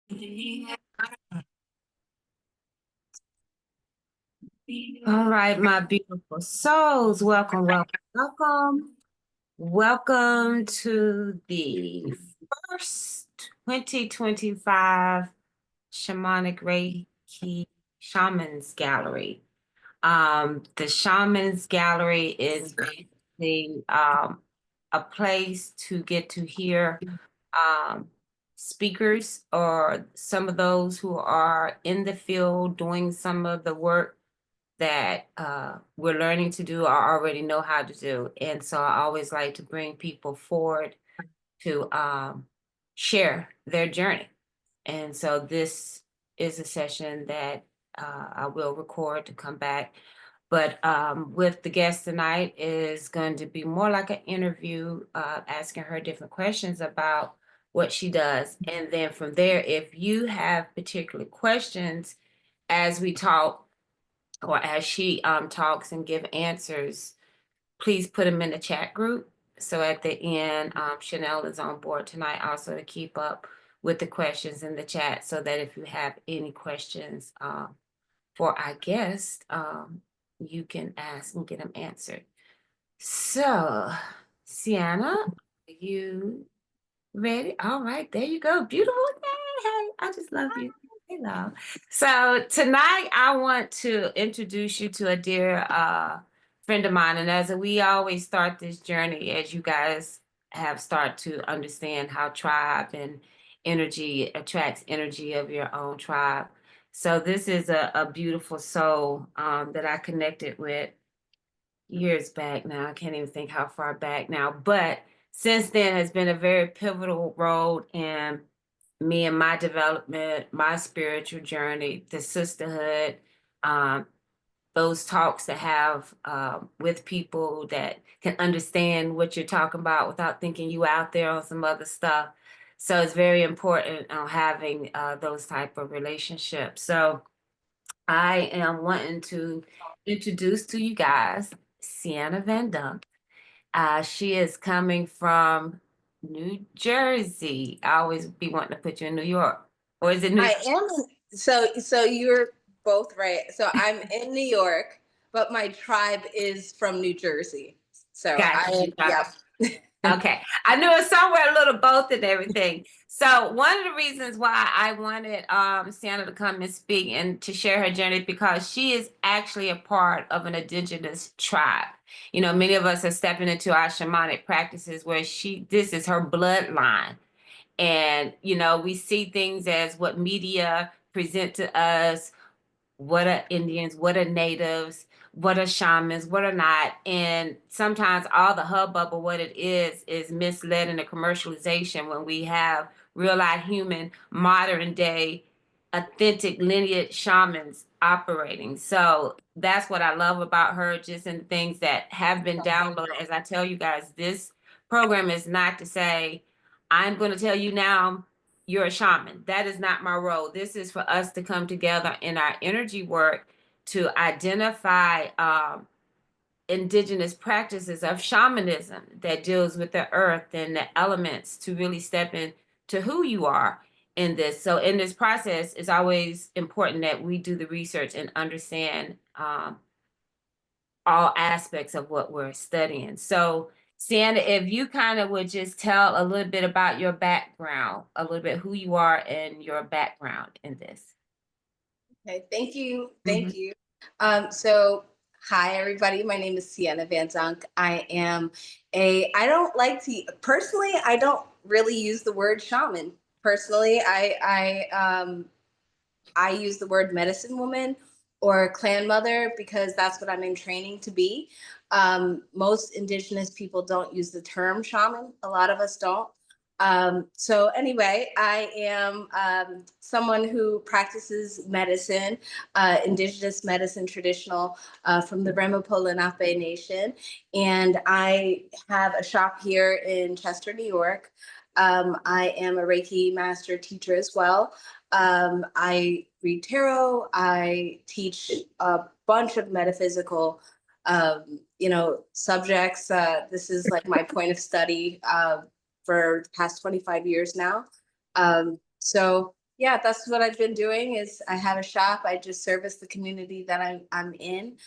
All right, my beautiful souls, welcome, welcome, welcome. Welcome to the first 2025 Shamanic Reiki Shamans Gallery. The Shamans Gallery is basically a place to get to hear um, speakers or some of those who are in the field doing some of the work that we're learning to do or already know how to do. And so I always like to bring people forward to share their journey. And so this is a session that I will record to come back. But with the guest tonight is going to be more like an interview, asking her different questions about what she does. And then from there, if you have particular questions as we talk, or as she talks and give answers, please put them in the chat group. So at the end, Chanel is on board tonight also to keep up with the questions in the chat so that if you have any questions for our guest, you can ask and get them answered. So, Sienna, are you ready? All right, there you go. Beautiful. Hey, I just love you. Hello. So tonight I want to introduce you to a dear friend of mine. And as we always start this journey, as you guys have started to understand how tribe and energy attracts energy of your own tribe. So this is a beautiful soul that I connected with years back now. I can't even think how far back now, but since then has been a very pivotal role in me and my development, my spiritual journey, the sisterhood, um, those talks to have with people that can understand what you're talking about without thinking you out there on some other stuff. So it's very important having those type of relationships. So I am wanting to introduce to you guys Sienna Van Dunk. She is coming from New Jersey. I always be wanting to put you in New York. Or is it New I am. So you're both right. So I'm in New York, but my tribe is from New Jersey. So Gotcha. I am, yeah. Okay. I knew it somewhere a little both and everything. So one of the reasons why I wanted Sienna to come and speak and to share her journey because she is actually a part of an indigenous tribe. You know, many of us are stepping into our shamanic practices where this is her bloodline. And, you know, we see things as what media present to us, what are Indians, what are natives, what are shamans, what are not. And sometimes all the hubbub of what it is misled in the commercialization when we have real life human, modern day, authentic lineage shamans operating. So that's what I love about her, just in things that have been downloaded. As I tell you guys, this program is not to say, I'm going to tell you now you're a shaman. That is not my role. This is for us to come together in our energy work to identify indigenous practices of shamanism that deals with the earth and the elements to really step into who you are in this. So in this process, it's always important that we do the research and understand all aspects of what we're studying. So Sienna, if you kind of would just tell a little bit about your background, a little bit who you are and your background in this. Okay, thank you. Thank you. So hi everybody. My name is Sienna Van Dunk. I don't like to personally, I don't really use the word shaman. Personally, I use the word medicine woman or clan mother because that's what I'm in training to be. Most indigenous people don't use the term shaman. A lot of us don't. So anyway, I am someone who practices medicine, indigenous medicine, traditional from the Ramapo Lenape Nation. And I have a shop here in Chester, New York. I am a Reiki master teacher as well. I read tarot. I teach a bunch of metaphysical, subjects. This is like my point of study for the past 25 years now. So Yeah, that's what I've been doing is I have a shop. I just service the community that I'm in.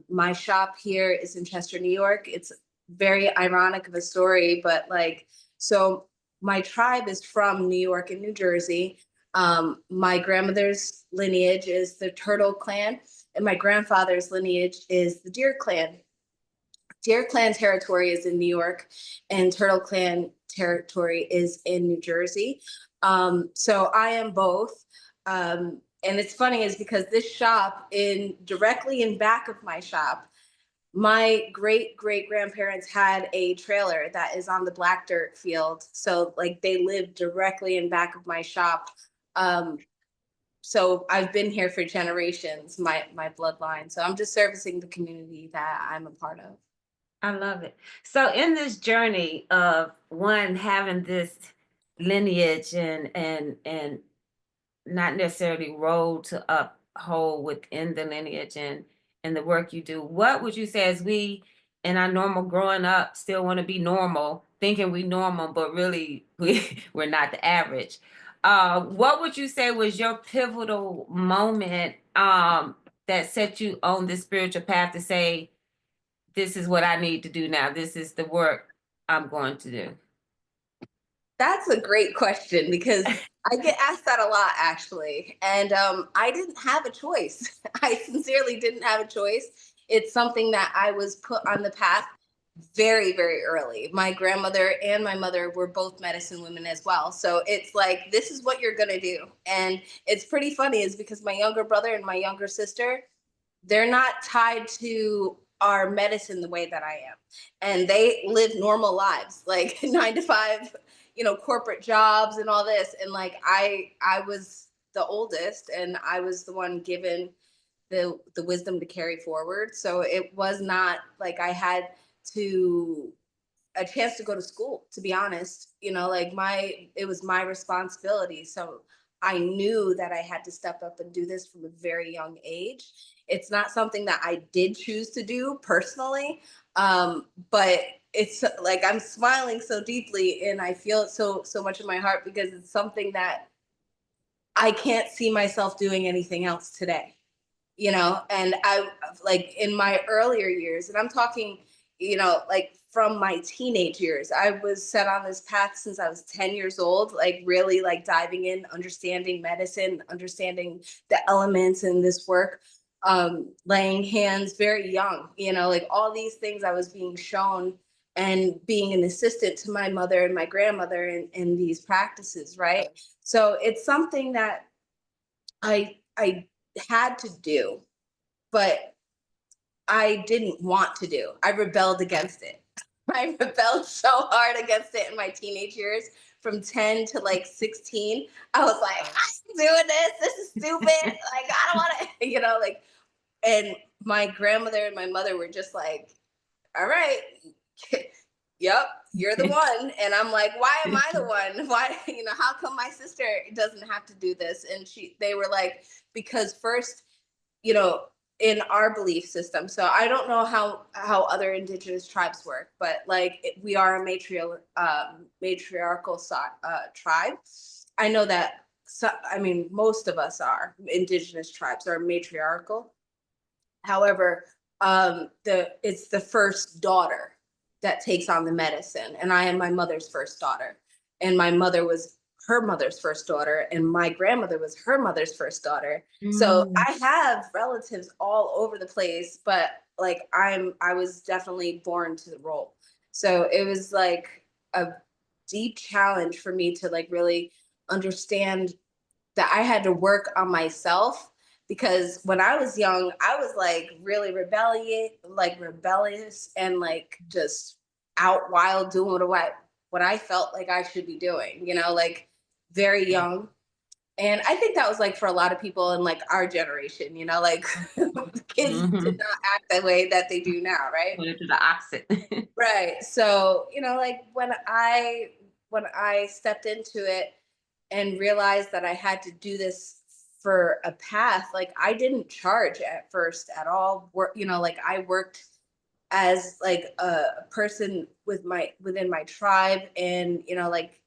My shop here is in Chester, New York. It's very ironic of a story, but like, so my tribe is from New York and New Jersey. My grandmother's lineage is the Turtle Clan, and my grandfather's lineage is the Deer Clan. Deer Clan territory is in New York, and Turtle Clan territory is in New Jersey. So I am both. And it's funny is because this shop in directly in back of my shop, my great grandparents had a trailer that is on the black dirt field. So like they lived directly in back of my shop. Um, so I've been here for generations, my bloodline. So I'm just servicing the community that I'm a part of. I love it. So in this journey of one having this lineage and not necessarily role to uphold within the lineage and the work you do, what would you say as we in our normal growing up still want to be normal, thinking we normal, but really we're not the average. What would you say was your pivotal moment that set you on this spiritual path to say, this is what I need to do now. This is the work I'm going to do. That's a great question because I get asked that a lot actually. And I didn't have a choice. I sincerely didn't have a choice. It's something that I was put on the path very early. My grandmother and my mother were both medicine women as well. So it's like, this is what you're going to do. And it's pretty funny is because my younger brother and my younger sister, they're not tied to our medicine the way that I am. And they live normal lives, like 9 to 5, corporate jobs and all this. And like I was the oldest and I was the one given the wisdom to carry forward. So it was not like I had to a chance to go to school, to be honest. Like it was my responsibility. So I knew that I had to step up and do this from a very young age. It's not something that I did choose to do personally, but it's like I'm smiling so deeply and I feel it so much in my heart because it's something that I can't see myself doing anything else today. And I like in my earlier years, and I'm talking, like from my teenage years, I was set on this path since I was 10 years old, like really like diving in, understanding medicine, understanding the elements in this work, laying hands very young, like all these things I was being shown and being an assistant to my mother and my grandmother in these practices, right? So it's something that I had to do, but I didn't want to do. I rebelled against it. I rebelled so hard against it in my teenage years from 10 to like 16. I was like, I'm doing this. This is stupid. Like, I don't want to, like, and my grandmother and my mother were just like, all right, yep, you're the one. And I'm like, why am I the one? Why, how come my sister doesn't have to do this? And they were like, because first, you know, in our belief system. So I don't know how other indigenous tribes work, but like we are a matriarchal tribe. I know that. So, I mean, most of us are indigenous tribes are matriarchal. However, it's the first daughter that takes on the medicine, and I am my mother's first daughter, and my mother was her mother's first daughter, and my grandmother was her mother's first daughter. So Mm. I have relatives all over the place, but like I was definitely born to the role. So it was like a deep challenge for me to like really understand that I had to work on myself because when I was young, I was like really rebellious and like just out wild doing what I felt like I should be doing, like very young. And I think that was like for a lot of people in like our generation, like kids did Mm-hmm. not act the way that they do now, right? Went to the opposite. Right. So, like when I stepped into it and realized that I had to do this for a path, like I didn't charge at first at all. Like I worked as like a person within my tribe and like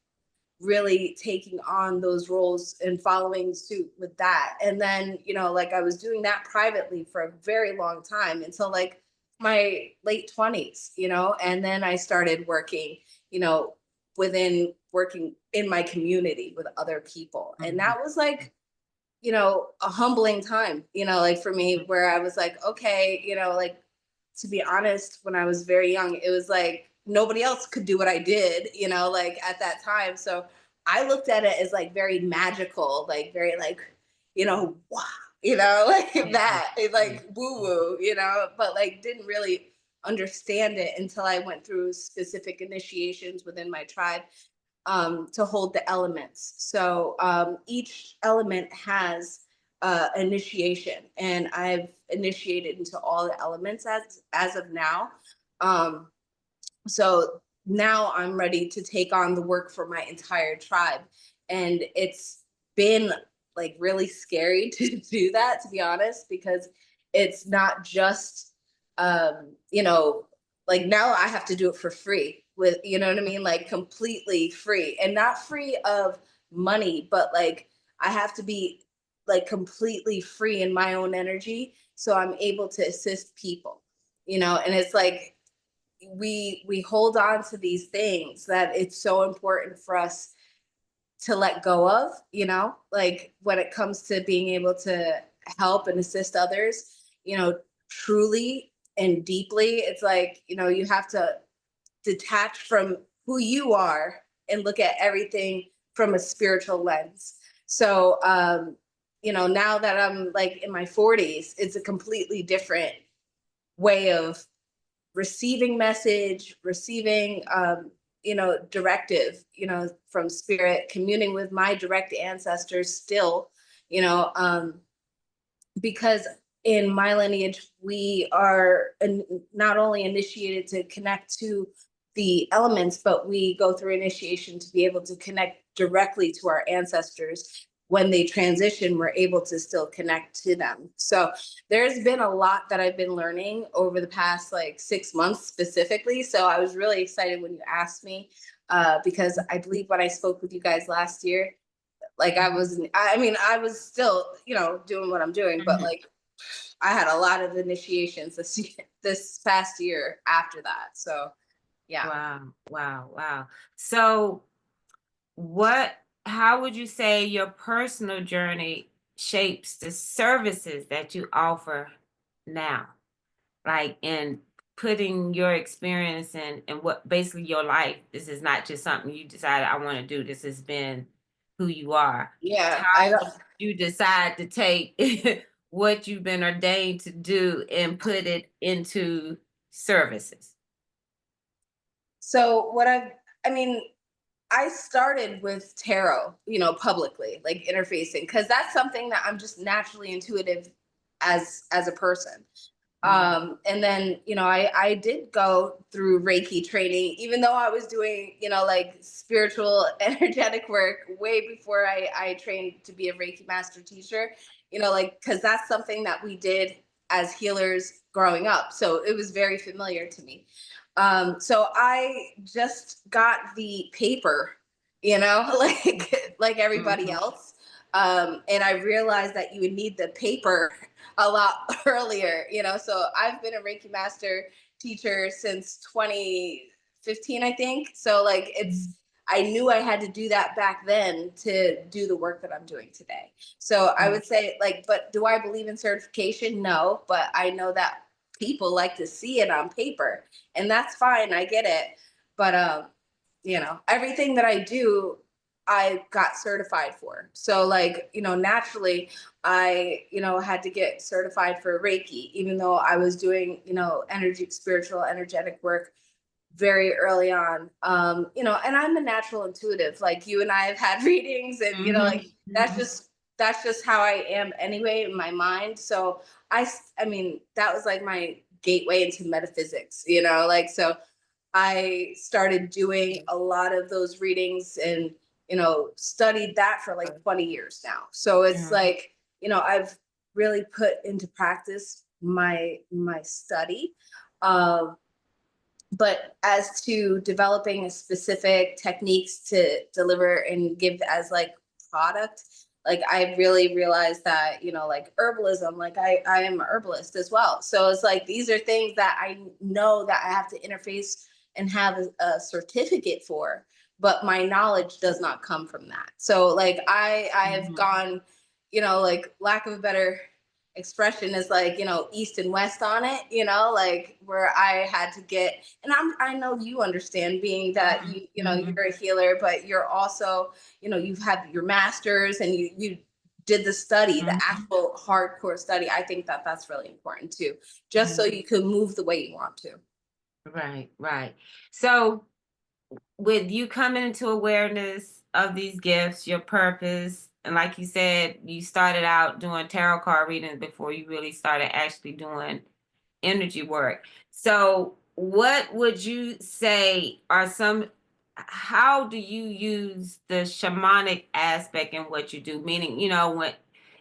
really taking on those roles and following suit with that. And then, you know, like I was doing that privately for a very long time until like my late 20s, you know, and then I started working, you know, working in my community with other people. And that was like, you know, a humbling time, you know, like for me, where I was like, okay, you know, like to be honest, when I was very young, it was like nobody else could do what I did, you know, like at that time. So I looked at it as like very magical, like very like, you know, wow, you know, like that, like woo woo, you know, but like didn't really understand it until I went through specific initiations within my tribe to hold the elements. So each element has initiation, and I've initiated into all the elements as of now. Um, so now I'm ready to take on the work for my entire tribe, and it's been like really scary to do that, to be honest, because it's not just you know, like now I have to do it for free with, you know what I mean, like completely free, and not free of money, but like I have to be like completely free in my own energy so I'm able to assist people, you know. And it's like we hold on to these things that it's so important for us to let go of, you know, like when it comes to being able to help and assist others, you know, truly and deeply. It's like, you know, you have to detach from who you are and look at everything from a spiritual lens. So you know, now that I'm like in my 40s, it's a completely different way of receiving message, receiving you know, directive, you know, from spirit, communing with my direct ancestors still, you know, because in my lineage we are not only initiated to connect to the elements, but we go through initiation to be able to connect directly to our ancestors. When they transition, we're able to still connect to them. So there's been a lot that I've been learning over the past like 6 months specifically. So I was really excited when you asked me, because I believe when I spoke with you guys last year, like I mean, I was still, you know, doing what I'm doing, but like I had a lot of initiations this past year after that. So yeah. Wow, wow, wow. So, how would you say your personal journey shapes the services that you offer now? Like in putting your experience and what basically your life, this is not just something you decided I want to do. This has been who you are. Yeah, I How don't. did you decide to take what you've been ordained to do and put it into services? So I mean, I started with tarot, you know, publicly, like interfacing, because that's something that I'm just naturally intuitive as a person. Mhm. And then, you know, I did go through Reiki training, even though I was doing, you know, like spiritual energetic work way before I trained to be a Reiki master teacher, you know, like, because that's something that we did as healers growing up. So it was very familiar to me. So I just got the paper, you know, like everybody Mhm. else. And I realized that you would need the paper a lot earlier, you know. So I've been a Reiki master teacher since 2015, I think. So like I knew I had to do that back then to do the work that I'm doing today. So I Mhm. would say like, but do I believe in certification? No, but I know that people like to see it on paper, and that's fine. I get it. But you know, everything that I do, I got certified for. So like, you know, naturally I, you know, had to get certified for Reiki, even though I was doing, you know, spiritual, energetic work very early on. You know, and I'm a natural intuitive. Like you and I have had readings, and you know, like Mhm. Mhm. that's just how I am anyway in my mind. So I mean, that was like my gateway into metaphysics, you know, like so I started doing a lot of those readings and, you know, studied that for like 20 years now. So it's Mhm. like, you know, I've really put into practice my study. Um, But as to developing specific techniques to deliver and give as like product, like I really realized that, you know, like herbalism, like I am a herbalist as well. So it's like these are things that I know that I have to interface and have a certificate for, but my knowledge does not come from that. So like I've gone, you know, like lack of a better expression is like, you know, east and west on it, you know, like where I had to get, and I know you understand being that you know, you're a healer, but you're also, you know, you've had your masters and you did the study, the actual hardcore study. I think that that's really important too, just so you can move the way you want to. Right, right. So with you coming into awareness of these gifts, your purpose, and like you said, you started out doing tarot card readings before you really started actually doing energy work. So what would you say are how do you use the shamanic aspect in what you do? Meaning, you know, when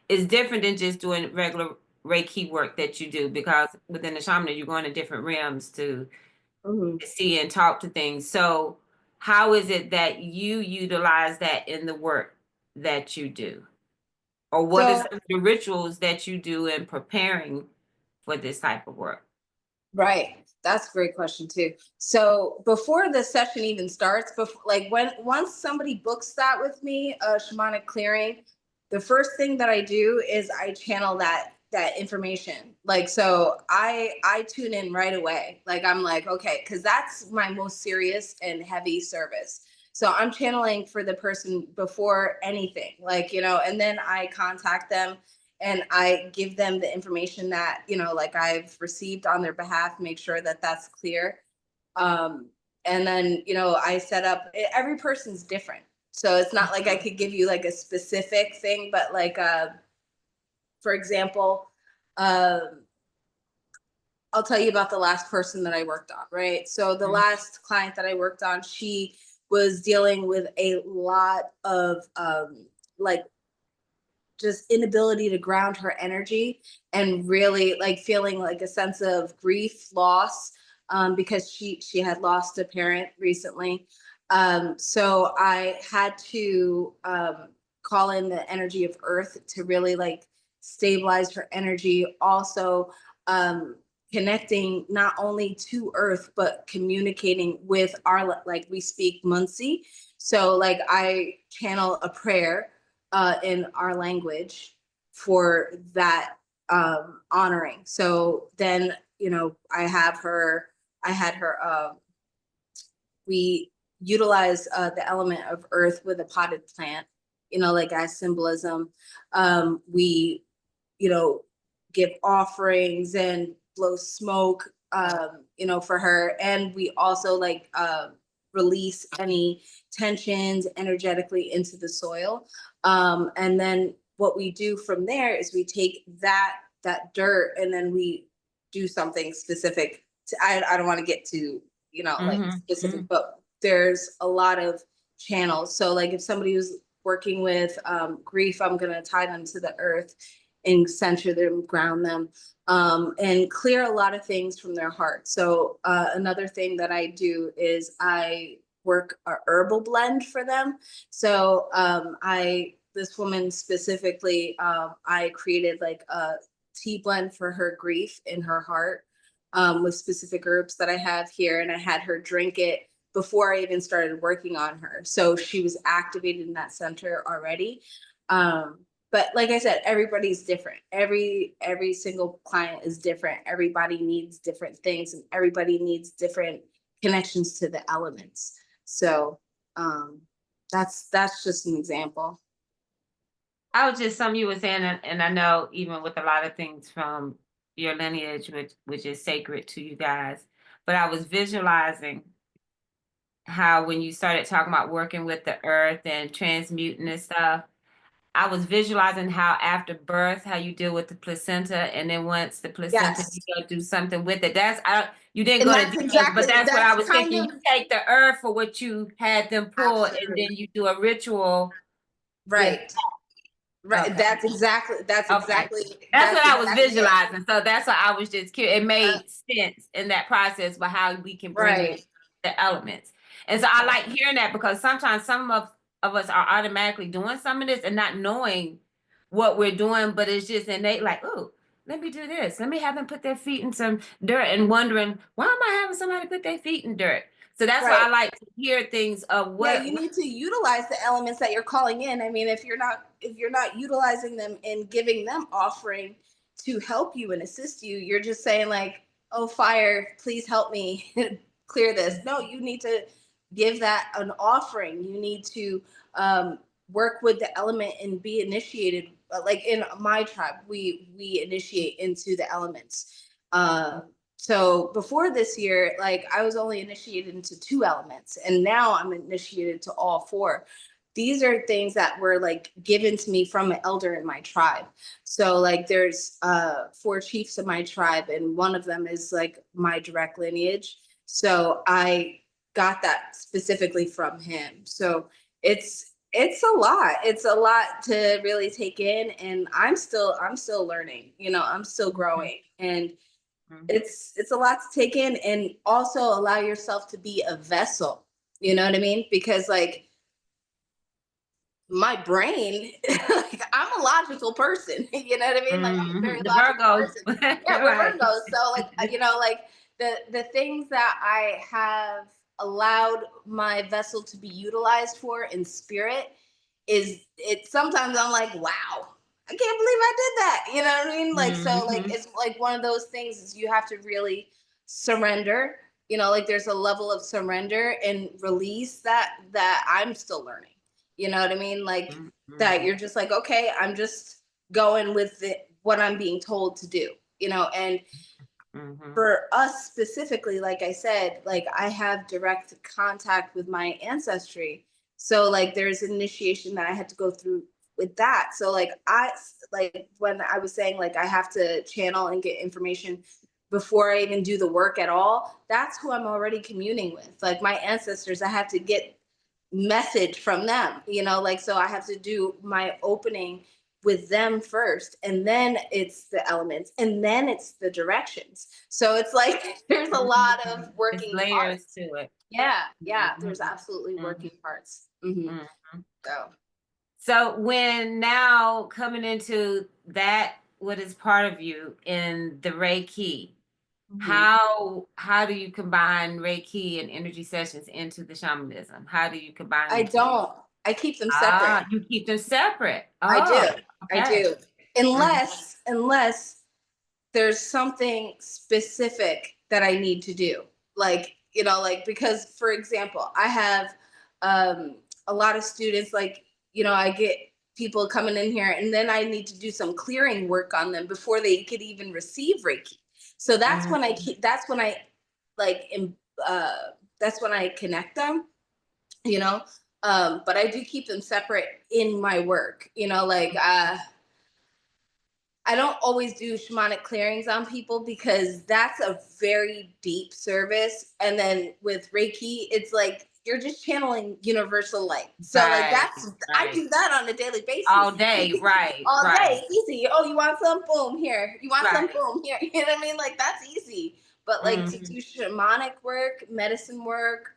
it's different than just doing regular Reiki work that you do, because within the shaman, you're going to different realms to Mhm. see and talk to things. So how is it that you utilize that in the work that you do? Or what is So some of the rituals that you do in preparing for this type of work? right. That's a great question too. So before the session even starts, before like when once somebody books that with me, a shamanic clearing, the first thing that I do is I channel that information. Like so I tune in right away. Like I'm like, okay, because that's my most serious and heavy service. So I'm channeling for the person before anything, like, you know, and then I contact them and I give them the information that, you know, like I've received on their behalf, make sure that that's clear. Um, and then, you know, I set up, every person's different. So it's not like I could give you like a specific thing, but like, for example, um, I'll tell you about the last person that I worked on, right? So the last client that I worked on, she was dealing with a lot of like just inability to ground her energy and really like feeling like a sense of grief, loss, because she had lost a parent recently. So I had to call in the energy of Earth to really like stabilize her energy. Also, um, connecting not only to Earth but communicating with our like we speak Muncie. So like I channel a prayer in our language for that honoring. So then, you know, I had her, we utilize the element of earth with a potted plant, you know, like as symbolism. We, you know, give offerings and blow smoke, you know, for her. And we also like release any tensions energetically into the soil. And then what we do from there is we take that dirt and then we do something specific. I don't want to get to, you know, like specific, but there's a lot of channels. So like if somebody was working with grief, I'm gonna tie them to the earth and center them, ground them, and clear a lot of things from their heart. So another thing that I do is I work a herbal blend for them. So I this woman specifically, I created like a tea blend for her grief in her heart, with specific herbs that I have here, and I had her drink it before I even started working on her. So she was activated in that center already. But like I said, everybody's different. Every single client is different. Everybody needs different things, and everybody needs different connections to the elements. So that's just an example. I was just some you were saying, and I know even with a lot of things from your lineage, which is sacred to you guys, but I was visualizing how when you started talking about working with the earth and transmuting and stuff, I was visualizing how after birth, how you deal with the placenta, and then once the placenta, Yes. you go do something with it. You didn't And go to that's details, but exactly that's what I that's was kind thinking. of You take the earth for what you had them pull, and then absolutely you do a ritual with. right. Right. Okay. That's exactly That's what I was exactly it. visualizing. So that's why I was just curious. It made sense in that process for how we can bring in Right. the elements. And so I like hearing that because sometimes some of us are automatically doing some of this and not knowing what we're doing, but it's just innate, like, oh, let me do this. Let me have them put their feet in some dirt and wondering, why am I having somebody put their feet in dirt? So that's why Right. I like to hear things of Yeah, what you need to utilize the elements that you're calling in. I mean, if you're not utilizing them and giving them offering to help you and assist you, you're just saying like, "Oh, fire, please help me clear this." No, you need to give that an offering. You need to work with the element and be initiated. Like in my tribe, we initiate into the elements. So before this year, like I was only initiated into 2 elements, and now I'm initiated to all 4. These are things that were like given to me from an elder in my tribe. So like there's 4 chiefs in my tribe, and one of them is like my direct lineage. So I got that specifically from him. So it's a lot. It's a lot to really take in, and I'm still learning. I'm still growing, and it's a lot to take in, and also allow yourself to be a vessel. You know what I mean? Because like my brain, like I'm a logical person. You know what I mean? Like I'm a very the logical Virgo. person. Yeah, we're Right. Virgos. So like like the things that I have allowed my vessel to be utilized for in spirit is it sometimes I'm like, wow, I can't believe I did that. You know what I mean? Like so like Mhm. it's like one of those things is you have to really surrender. Like there's a level of surrender and release that I'm still learning. You know what I mean? Like that Mhm. you're just like, okay, I'm just going with what I'm being told to do, and Mhm. for us specifically, like I said, like I have direct contact with my ancestry. So like there's an initiation that I had to go through with that. So like when I was saying like I have to channel and get information before I even do the work at all, that's who I'm already communing with. Like my ancestors, I have to get message from them, like so I have to do my opening with them first, and then it's the elements, and then it's the directions. So it's like there's a lot of Mhm. It's working layers parts. to it. Yeah, there's Mhm. absolutely Mhm. working parts. Hmm. Mhm. So So when now coming into that, what is part of you in the Reiki, mhm. how do you combine Reiki and energy sessions into the shamanism? How do you combine I the two? don't. I keep them separate. You keep them separate. I Oh, do. I okay. do. Unless there's something specific that I need to do. Like, like because for example, I have a lot of students like, I get people coming in here and then I need to do some clearing work on them before they could even receive Reiki. So Mhm. that's when I like that's when I connect them, you know. But I do keep them separate in my work, like I don't always do shamanic clearings on people because that's a very deep service. And then with Reiki, it's like you're just channeling universal light. So like Right, I right. do that on a daily All basis. day, right, All right, day, easy. Oh, you want some? Boom, here. You want some? right. Boom, here. You know what I mean? Like that's easy. But like to Mhm. do shamanic work, medicine work,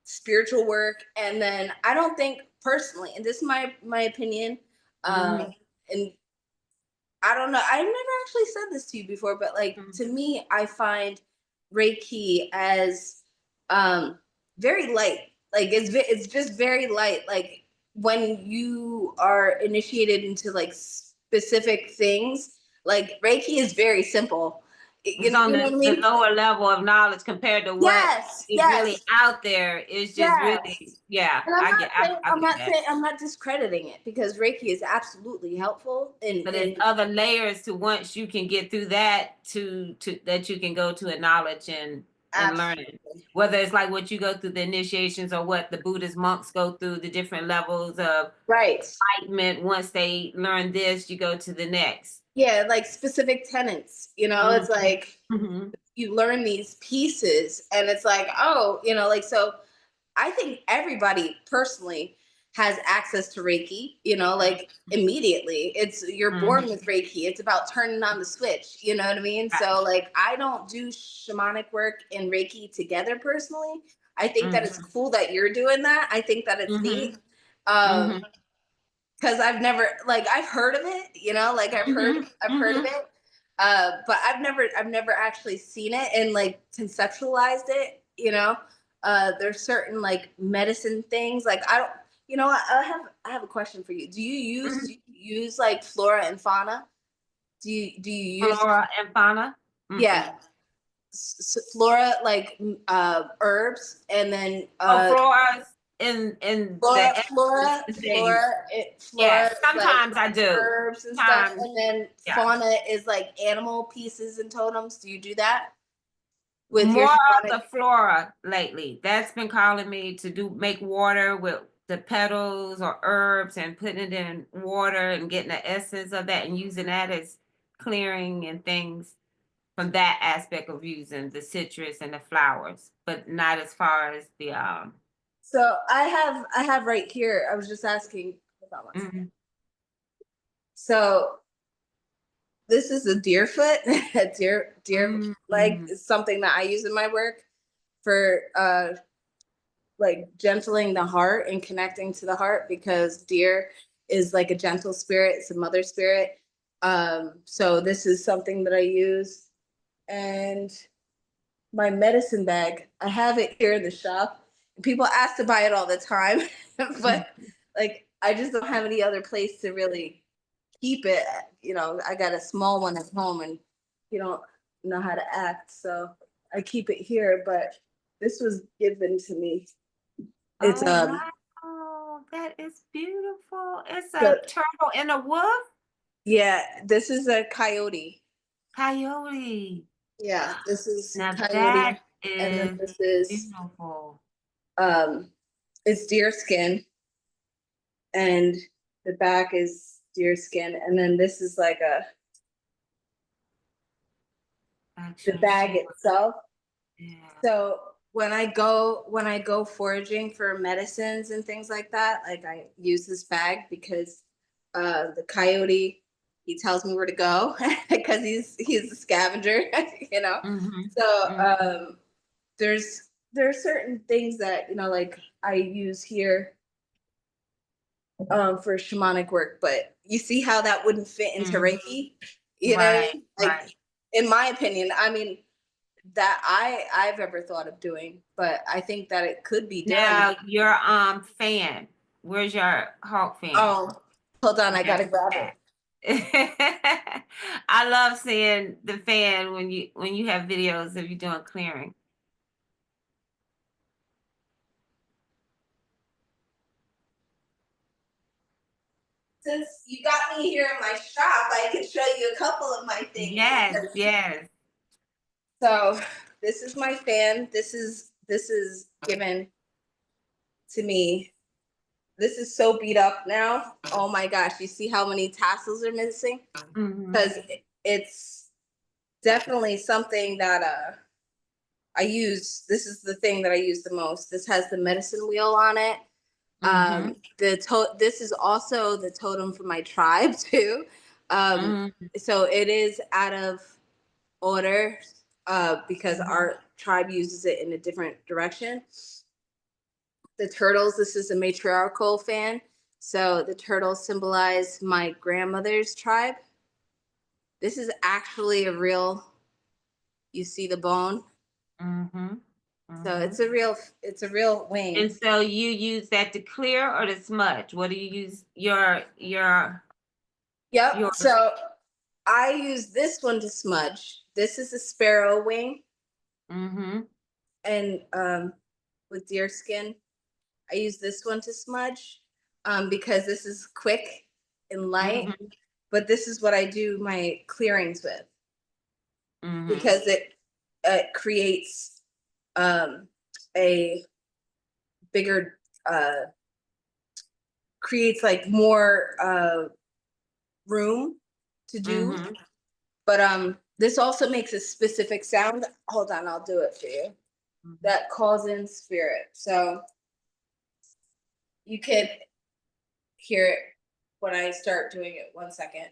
spiritual work, and then I don't think personally, and this is my opinion, Mhm. and I don't know. I never actually said this to you before, but like Mhm. to me, I find Reiki as very light. Like it's just very light. Like when you are initiated into like specific things, like Reiki is very simple. It's You on know what I the mean? lower level of knowledge compared to what Yes, is really yes, out there. It's just really, yes. yeah, And I get that. I'm not discrediting it because Reiki is absolutely helpful But there's in other layers to once you can get through that to that you can go to a knowledge and learning. absolutely Whether it's like what you go through the initiations or what the Buddhist monks go through, the different levels of right. enlightenment. Once they learn this, you go to the next. Yeah, like specific tenants, it's Mhm. like Mhm. you learn these pieces and it's like, oh, like so I think everybody personally has access to Reiki, you know, like immediately. You're born with Reiki. It's about turning on the switch, you know what I mean? So like I don't do shamanic work and Reiki together personally. I think that it's cool that you're doing that. I think that it's neat. Because I've heard of it, you know, like I've heard of it. But I've never actually seen it and like conceptualized it, you know. There's certain like medicine things. Like I don't, you know, I have a question for you. Do you use like flora and fauna? Do you use Flora and fauna? yeah, flora like herbs and then floras in flora, yeah, like sometimes I do. herbs and stuff, and then fauna is like animal pieces and totems. Do you do that with your More of shamanic? the flora lately. That's been calling me to make water with the petals or herbs and putting it in water and getting the essence of that and using that as clearing and things from that aspect of using the citrus and the flowers, but not as far as the So I have right here. I was just asking. Hold on one second. So this is a deer foot, a deer leg is something that I use in my work for like gentling the heart and connecting to the heart, because deer is like a gentle spirit, it's a mother spirit. So this is something that I use. And my medicine bag, I have it here in the shop. People ask to buy it all the time, but like I just don't have any other place to really keep it. You know, I got a small one at home and you don't know how to act, so I keep it here. But this was given to me. It's wow, that is beautiful. It's a turtle and a wolf. yeah, this is a coyote. Coyote. Yeah, this is Now coyote, that and then is this is beautiful. it's deer skin, and the back is deer skin, and then this is like the bag itself. Yeah. So when I go foraging for medicines and things like that, like I use this bag because the coyote, he tells me where to go because he's a scavenger, you know. So there are certain things that, you know, like I use here for shamanic work, but you see how that wouldn't fit into Reiki, you know, like in my opinion. I mean, that I've ever thought of doing, but I think that it could be done. Now your fan. Where's your hawk fan? Oh, hold on, I gotta grab it. I love seeing the fan when you have videos of you doing clearing. Since you got me here in my shop, I can show you a couple of my things. Yes. So this is my fan. This is given to me. This is so beat up now. Oh my gosh, you see how many tassels are missing? Because it's definitely something that I use. This is the thing that I use the most. This has the medicine wheel on it. This is also the totem for my tribe too. So it is out of order because our tribe uses it in a different direction. The turtles, this is a matriarchal fan. So the turtles symbolize my grandmother's tribe. This is actually a real, you see the bone? So it's a real wing. And so you use that to clear or to smudge? What do you use your Yep. So I use this one to smudge. This is a sparrow wing. And with deer skin, I use this one to smudge because this is quick and light. But this is what I do my clearings with because it creates a bigger, creates like more room to do. But this also makes a specific sound. Hold on, I'll do it for you. That calls in spirit. So you could hear it when I start doing it. 1 second.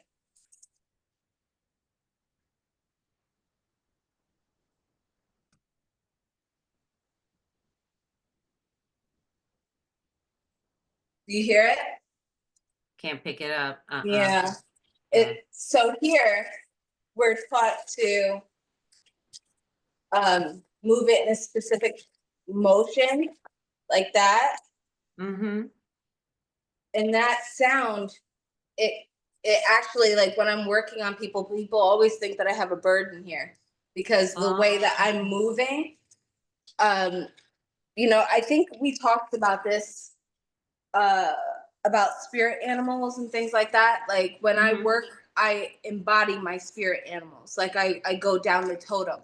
Do you hear it? Can't pick it up. Yeah. Yeah. So here we're taught to move it in a specific motion like that. Mm-hmm. And that sound, it actually, like when I'm working on people always think that I have a burden here because the way that I'm moving, you know, I think we talked about this about spirit animals and things like that. Like when I work, I embody my spirit animals. Like I go down the totem,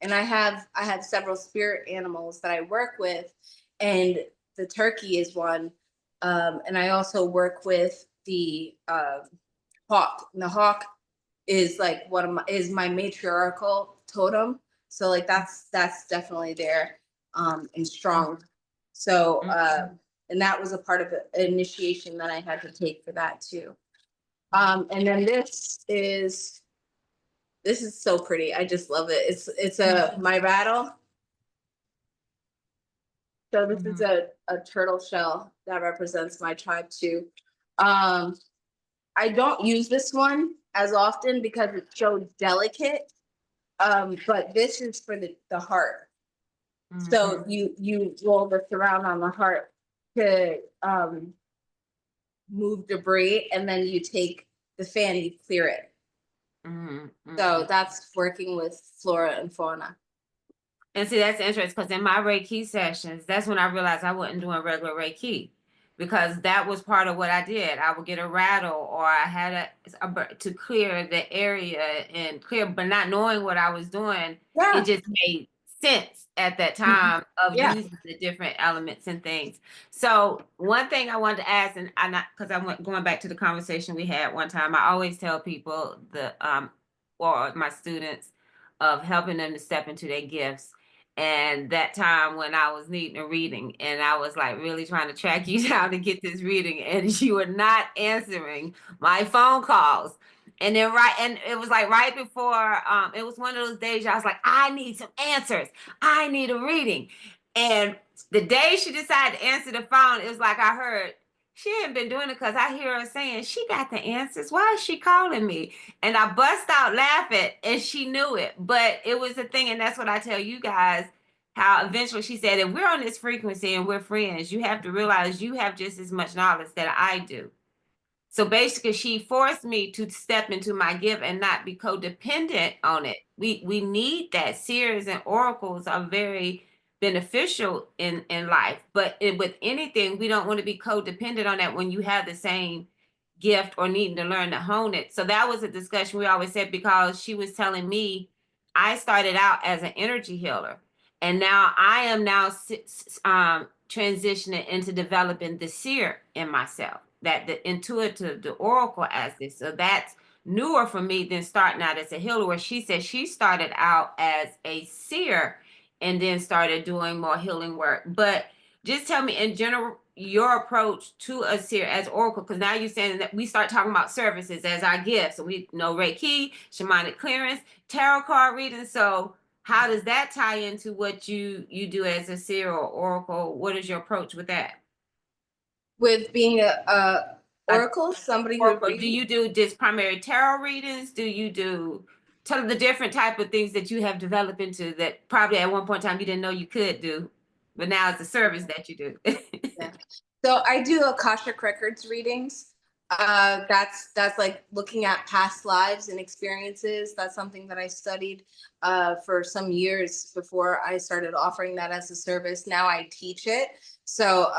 and I have several spirit animals that I work with, and the turkey is one. And I also work with the hawk. And the hawk is like is my matriarchal totem. So like that's definitely there and strong. So and that was a part of an initiation that I had to take for that too. And then this is so pretty. I just love it. It's my rattle. So this is a turtle shell that represents my tribe too. I don't use this one as often because it's so delicate. But this is for the heart. So you roll this around on the heart to move debris, and then you take the fan, you clear it. So that's working with flora and fauna. And see, that's interesting because in my Reiki sessions, that's when I realized I wasn't doing regular Reiki, because that was part of what I did. I would get a rattle, or I had to clear the area and clear, but not knowing what I was doing, it just made sense at that time of using the different elements and things. So one thing I wanted to ask, and because I went going back to the conversation we had one time, I always tell people or my students, of helping them to step into their gifts. And that time when I was needing a reading, and I was like really trying to track you down to get this reading, and you were not answering my phone calls. And then and it was like right before, it was one of those days I was like, I need some answers. I need a reading. And the day she decided to answer the phone, it was like I heard, she hadn't been doing it because I hear her saying, she got the answers. Why is she calling me? And I bust out laughing, and she knew it. But it was a thing, and that's what I tell you guys, how eventually she said, if we're on this frequency and we're friends, you have to realize you have just as much knowledge that I do. So basically, she forced me to step into my gift and not be codependent on it. We need that. Seers and oracles are very beneficial in life, but with anything, we don't want to be codependent on that when you have the same gift or needing to learn to hone it. So that was a discussion we always said, because she was telling me I started out as an energy healer, and now I am transitioning into developing the seer in myself, that the intuitive, the oracle as this. So that's newer for me than starting out as a healer, where she said she started out as a seer and then started doing more healing work. But just tell me in general your approach to a seer as oracle, because now you're saying that we start talking about services as our gifts. So we know Reiki, shamanic clearance, tarot card reading. So how does that tie into what you do as a seer or oracle? What is your approach with that? With being a oracle, somebody who do you do just primary tarot readings? Do you do tell the different type of things that you have developed into that probably at one point in time you didn't know you could do, but now it's a service that you do? Yeah. So I do Akashic Records readings. That's like looking at past lives and experiences. That's something that I studied for some years before I started offering that as a service. Now I teach it. So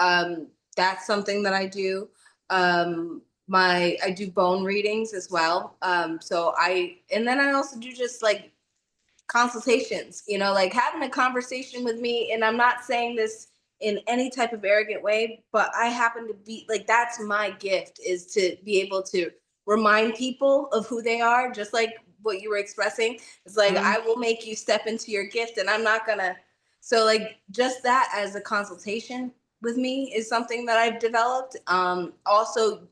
that's something that I do. I do bone readings as well. And then I also do just like consultations, you know, like having a conversation with me. And I'm not saying this in any type of arrogant way, but I happen to be like, that's my gift, is to be able to remind people of who they are, just like what you were expressing. It's like, I will make you step into your gift, and I'm not gonna. So like just that as a consultation with me is something that I've developed. Also,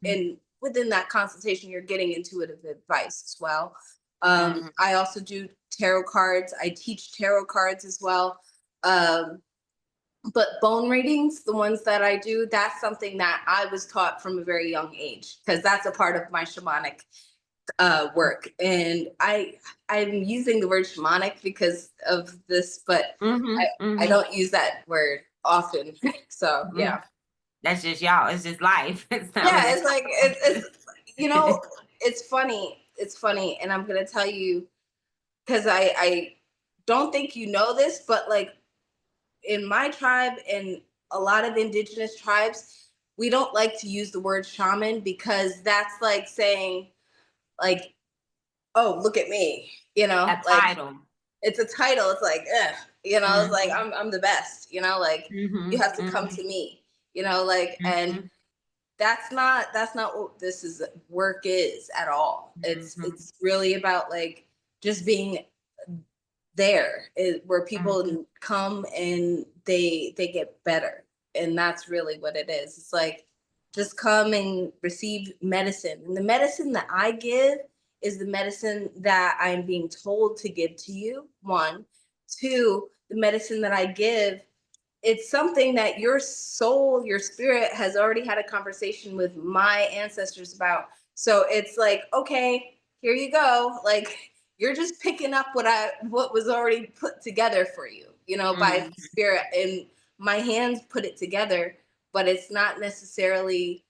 within that consultation, you're getting intuitive advice as well. I also do tarot cards. I teach tarot cards as well. But bone readings, the ones that I do, that's something that I was taught from a very young age, because that's a part of my shamanic work. And I'm using the word shamanic because of this, but I don't use that word often. So yeah. That's just y'all. It's just life. It's not Yeah, really. it's like it's you know, it's funny. It's funny. And I'm gonna tell you, because I don't think you know this, but like in my tribe and a lot of indigenous tribes, we don't like to use the word shaman, because that's like saying, like, oh, look at me, A like title. it's a title. It's like, it's like I'm the best, like you have to come to me, like, and that's not what this is work is at all. It's really about like just being there, where people come and they get better, and that's really what it is. It's like, just come and receive medicine, and the medicine that I give is the medicine that I'm being told to give to you. One, two, the medicine that I give, it's something that your soul, your spirit has already had a conversation with my ancestors about. So it's like, okay, here you go. Like, you're just picking up what was already put together for you, by spirit, and my hands put it together, but it's not necessarily,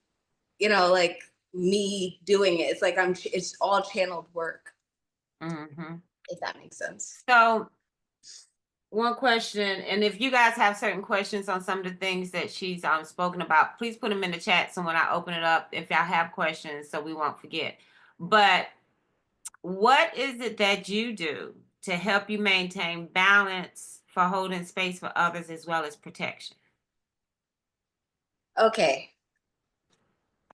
like me doing it. It's like it's all channeled work, if that makes sense. So one question, and if you guys have certain questions on some of the things that she's spoken about, please put them in the chat. So when I open it up, if y'all have questions, so we won't forget. But what is it that you do to help you maintain balance for holding space for others as well as protection? Okay.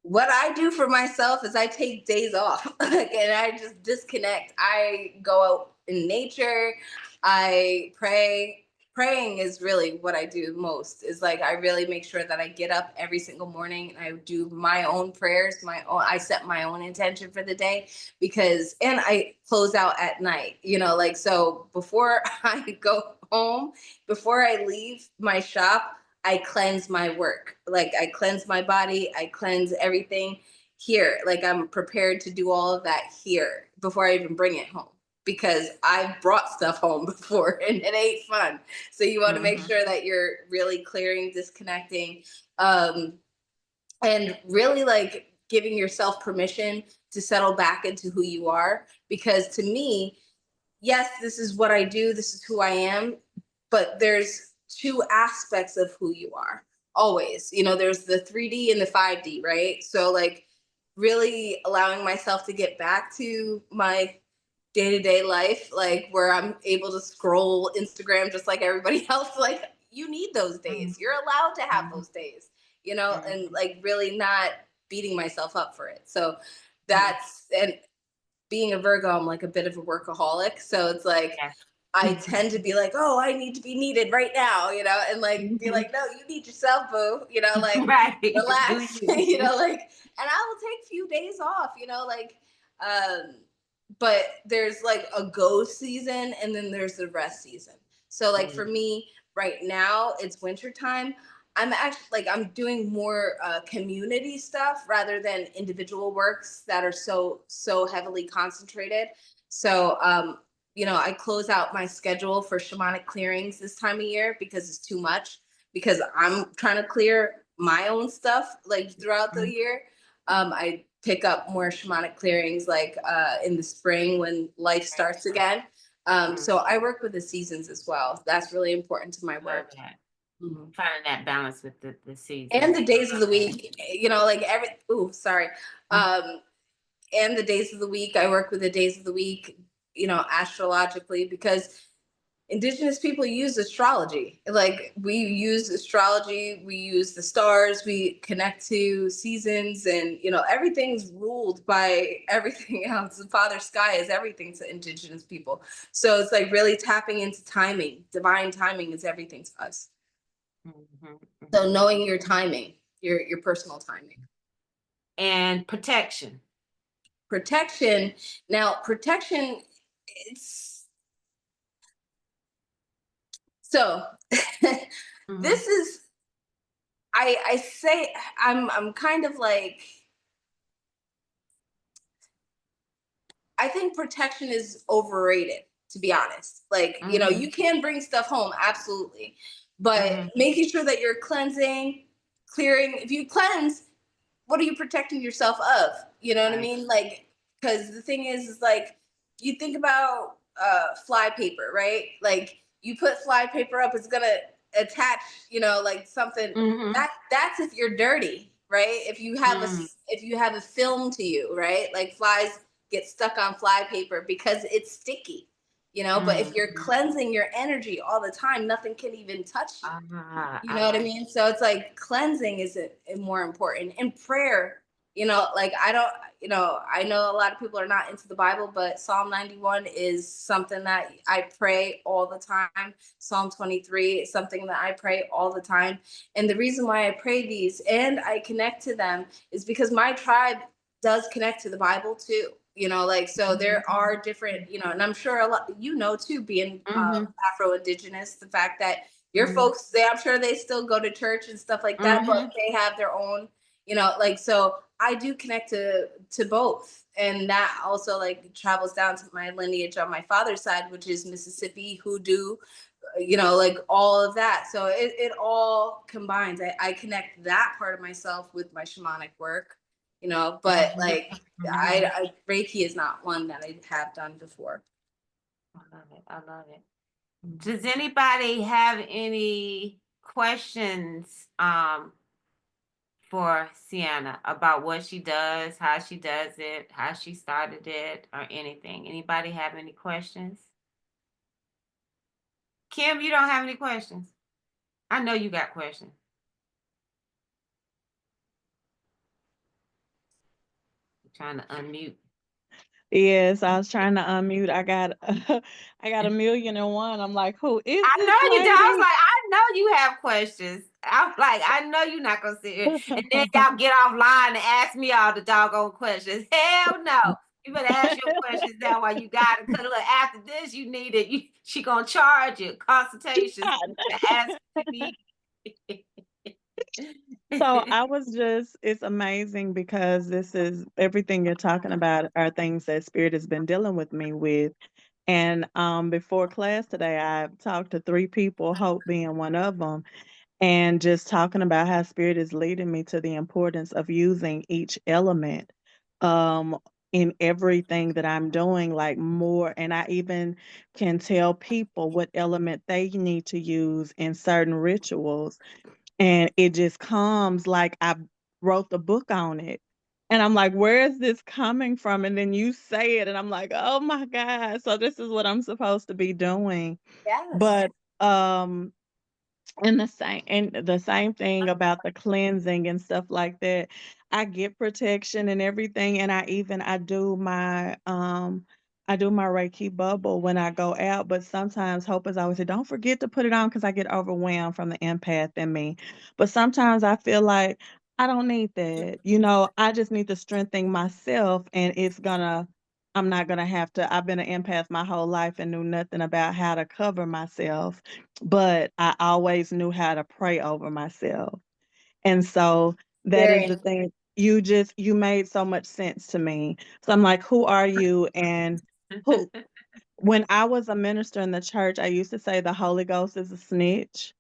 What I do for myself is I take days off and I just disconnect. I go out in nature. I pray. Praying is really what I do most. Is like, I really make sure that I get up every single morning and I do my own prayers, I set my own intention for the day, and I close out at night, like, so before I go home, before I leave my shop, I cleanse my work. Like, I cleanse my body, I cleanse everything here. Like, I'm prepared to do all of that here before I even bring it home, because I've brought stuff home before and it ain't fun. So you want to make sure that you're really clearing, disconnecting, and really like giving yourself permission to settle back into who you are. Because to me, yes, this is what I do, this is who I am, but there's two aspects of who you are always. There's the 3D and the 5D, right? So like, really allowing myself to get back to my day-to-day life, like where I'm able to scroll Instagram just like everybody else. Like, you need those days. You're allowed to have those days, and like really not beating myself up for it. So and being a Virgo, I'm like a bit of a workaholic. So it's like, I tend to be like, oh, I need to be needed right now, and like be like, no, you need yourself, boo, like Right. relax, like, and I will take a few days off, like, but there's like a go season and then there's the rest season. So like for me right now, it's winter time. I'm actually like, I'm doing more community stuff rather than individual works that are so heavily concentrated. So I close out my schedule for shamanic clearings this time of year because it's too much, because I'm trying to clear my own stuff like throughout the year. I pick up more shamanic clearings like in the spring when life starts again. So I work with the seasons as well. That's really important to my work. Finding that balance with the season. And the days of the week, like and the days of the week, I work with the days of the week, astrologically, because indigenous people use astrology. Like, we use astrology, we use the stars, we connect to seasons, and everything's ruled by everything else. The Father Sky is everything to indigenous people. So it's like really tapping into timing. Divine timing is everything to us. So knowing your timing, your personal timing. And protection. Protection. Now, protection, it's so this is I say I'm kind of like, I think protection is overrated, to be honest. Like, you can bring stuff home, absolutely. But making sure that you're cleansing, clearing, if you cleanse, what are you protecting yourself of? You know what I mean? Like, because the thing is like, you think about fly paper, right? Like, you put fly paper up, it's gonna attach, like something. That's if you're dirty, right? If you have a film to you, right? Like, flies get stuck on fly paper because it's sticky. But if you're cleansing your energy all the time, nothing can even touch you. You know what I mean? So it's like cleansing is more important. And prayer, like, I don't, I know a lot of people are not into the Bible, but Psalm 91 is something that I pray all the time. Psalm 23 is something that I pray all the time. And the reason why I pray these and I connect to them is because my tribe does connect to the Bible too. Like, so there are different, and I'm sure a lot, too, being Afro-Indigenous, the fact that your folks, I'm sure they still go to church and stuff like that, but they have their own, like, so I do connect to both. And that also like travels down to my lineage on my father's side, which is Mississippi, Hoodoo, like all of that. So it all combines. I connect that part of myself with my shamanic work, but like I Reiki is not one that I have done before. I love it. I love it. Does anybody have any questions for Sienna about what she does, how she does it, how she started it, or anything? Anybody have any questions? Kim, you don't have any questions? I know you got questions. I'm trying to unmute. Yes, I was trying to unmute. I got I got 1,000,001. I'm like, who is I this know you do. I was lady? like, I know you have questions. I'm like, I know you're not gonna sit here and then y'all get offline and ask me all the doggone questions. Hell no. You better ask your questions now while you got it. Cause look, after this, you need it. She gonna charge you consultations to ask what you need. So I was just, it's amazing because this is everything you're talking about are things that Spirit has been dealing with me with. And before class today, I talked to 3 people, Hope being one of them, and just talking about how Spirit is leading me to the importance of using each element um, in everything that I'm doing, like more. And I even can tell people what element they need to use in certain rituals. And it just comes like I wrote the book on it. And I'm like, where is this coming from? And then you say it, and I'm like, oh my God. So this is what I'm supposed to be doing. Yes. But and the same thing about the cleansing and stuff like that. I get protection and everything, and I do my Reiki bubble when I go out, but sometimes Hope is always say, don't forget to put it on because I get overwhelmed from the empath in me. But sometimes I feel like I don't need that. I just need to strengthen myself, and I'm not gonna have to. I've been an empath my whole life and knew nothing about how to cover myself, but I always knew how to pray over myself. And so that is Very. the thing. You made so much sense to me. So I'm like, who are you? And who, when I was a minister in the church, I used to say the Holy Ghost is a snitch.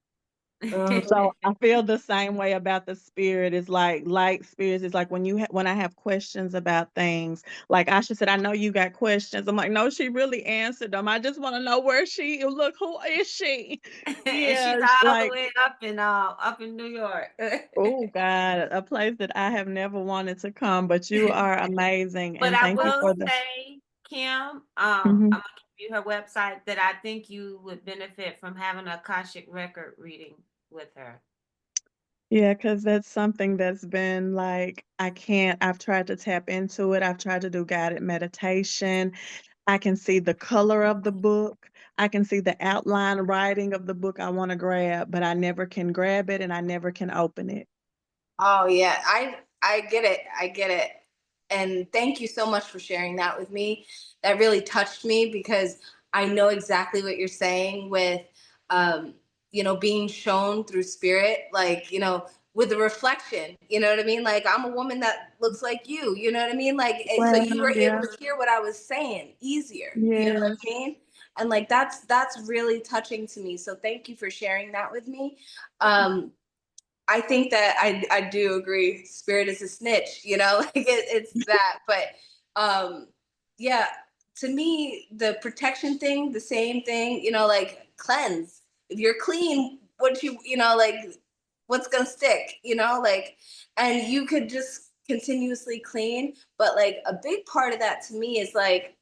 So I feel the same way about the spirit. It's like light spirits. It's like when I have questions about things, like Asha said, I know you got questions. I'm like, no, she really answered them. I just want to know where she. Look, who is she? And she's Yeah, all the like, way up in New York. oh God, a place that I have never wanted to come. But you are amazing, But and I thank you will for the. say, Kim, Mhm. I'm gonna give you her website that I think you would benefit from having a Akashic record reading with her. Yeah, because that's something that's been like, I've tried to tap into it. I've tried to do guided meditation. I can see the color of the book. I can see the outline writing of the book I want to grab, but I never can grab it and I never can open it. Oh yeah, I get it. I get it. And thank you so much for sharing that with me. That really touched me because I know exactly what you're saying with um, being shown through spirit, like, with the reflection, you know what I mean? Like I'm a woman that looks like you know what I mean? Like so Well, you were yeah, able to hear what I was saying easier, you know what yes. I mean? And like that's really touching to me. So thank you for sharing that with me. I think that I do agree. Spirit is a snitch, like it's that. But yeah, to me, the protection thing, the same thing, like cleanse. If you're clean, like what's gonna stick, like, and you could just continuously clean. But like a big part of that to me is like